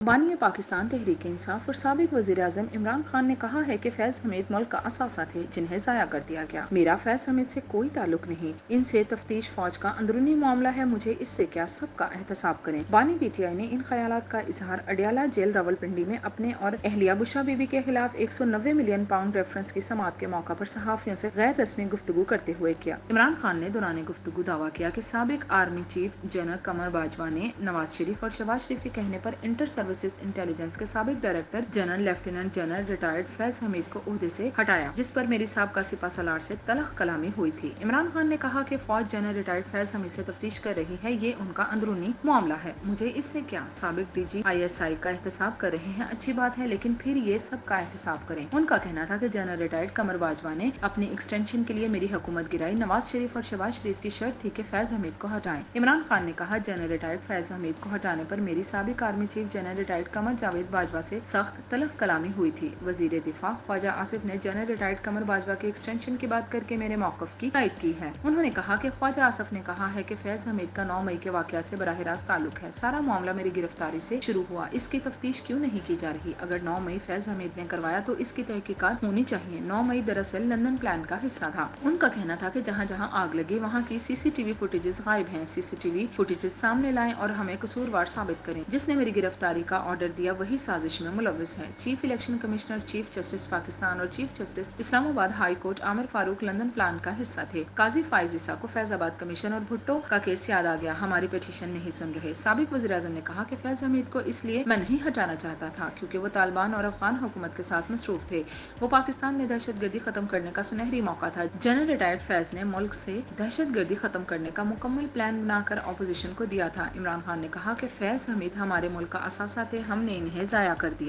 बानी पाकिस्तान तहरीक इंसाफ और साबिक वज़ीर-ए-आज़म इमरान खान ने कहा है कि फैज़ हमीद मुल्क का असासा थे जिन्हें ज़ाया कर दिया गया। मेरा फैज़ हमीद से कोई ताल्लुक नहीं, इनसे तफ्तीश फौज का अंदरूनी मामला है, मुझे इससे क्या, सबका एहतसाब करें। बानी पीटीआई ने इन ख्यालात का इजहार अडियाला जेल रावलपिंडी में अपने और अहलिया बुशरा बीबी के खिलाफ 190 मिलियन पाउंड रेफरेंस की समाअत के मौका पर सहाफ़ियों से गैर रस्मी गुफ्तगू करते हुए किया। इमरान खान ने दौरान गुफ्तगू दावा किया कि साबिक आर्मी चीफ जनरल कमर बाजवा ने नवाज शरीफ और शहबाज शरीफ के कहने पर इंटर सर्विसेज इंटेलिजेंस के साबिक director general lieutenant general retired Faiz Hamid को ओहदे से हटाया, जिस पर मेरी साबका सिपा सलार से तलख कलामी हुई थी। इमरान खान ने कहा कि फौज जनरल रिटायर्ड फैज हमीद से तफ्तीश कर रही है, ये उनका अंदरूनी मामला है, मुझे इससे क्या। साबिक डीजी ISI का एहतसाब कर रहे हैं, अच्छी बात है, लेकिन फिर ये सब का एहतसाब करें। उनका कहना था कि जनरल रिटायर्ड कमर बाजवा ने अपनी एक्सटेंशन के लिए मेरी हुकूमत गिराई। नवाज शरीफ और शहबाज शरीफ की शर्त थी कि फैज हमीद को हटाएं। इमरान खान ने कहा, जनरल रिटायर्ड फैज हमीद को हटाने पर मेरी साबिक army chief general retired Qamar Javed Bajwa से सख्त तलख कलामी हुई थी। वजीर दिफा ख्वाजा आसिफ ने जनरल रिटायर्ड कमर बाजवा के एक्सटेंशन की बात करके मेरे मौकफ की तायद की है। उन्होंने कहा कि ख्वाजा आसिफ ने कहा है कि फैज हमीद का 9 मई के वाकया से बराह रास्त ताल्लुक है। सारा मामला मेरी गिरफ्तारी से शुरू हुआ, इसकी तफ्तीश क्यों नहीं की जा रही? अगर 9 मई फैज हमीद ने करवाया तो इसकी तहकीकात होनी चाहिए। 9 मई दरअसल लंदन प्लान का हिस्सा था। उनका कहना था कि जहाँ जहाँ आग लगी वहाँ की CCTV फुटेजेस गायब हैं। CCTV फुटेजेस सामने लाएं और हमें कसूरवार साबित करें। जिसने मेरी गिरफ्तारी का ऑर्डर दिया वही साजिश में मुलविस है। Chief election commissioner, chief justice Pakistan और chief justice Islamabad high court Aamir Farooq London plan का हिस्सा थे। काजी फाइज ईसा को फैजाबाद कमीशन और भुट्टो का केस याद आ गया, हमारी पिटीशन नहीं सुन रहे। साबिक वज़ीर-ए-आज़म ने कहा कि फैज हमीद को इसलिए मैं नहीं हटाना चाहता था क्योंकि वो तालिबान और अफगान हुकूमत के साथ मसरूफ थे। वो पाकिस्तान में दहशतगर्दी खत्म करने का सुनहरी मौका था। जनरल रिटायर्ड फैज ने मुल्क से दहशतगर्दी खत्म करने का मुकम्मल प्लान बनाकर अपोजिशन को दिया था। इमरान खान ने कहा कि फैज हमीद हमारे मुल्क का असासा थे, हमने इन्हें ज़ाया कर दिया।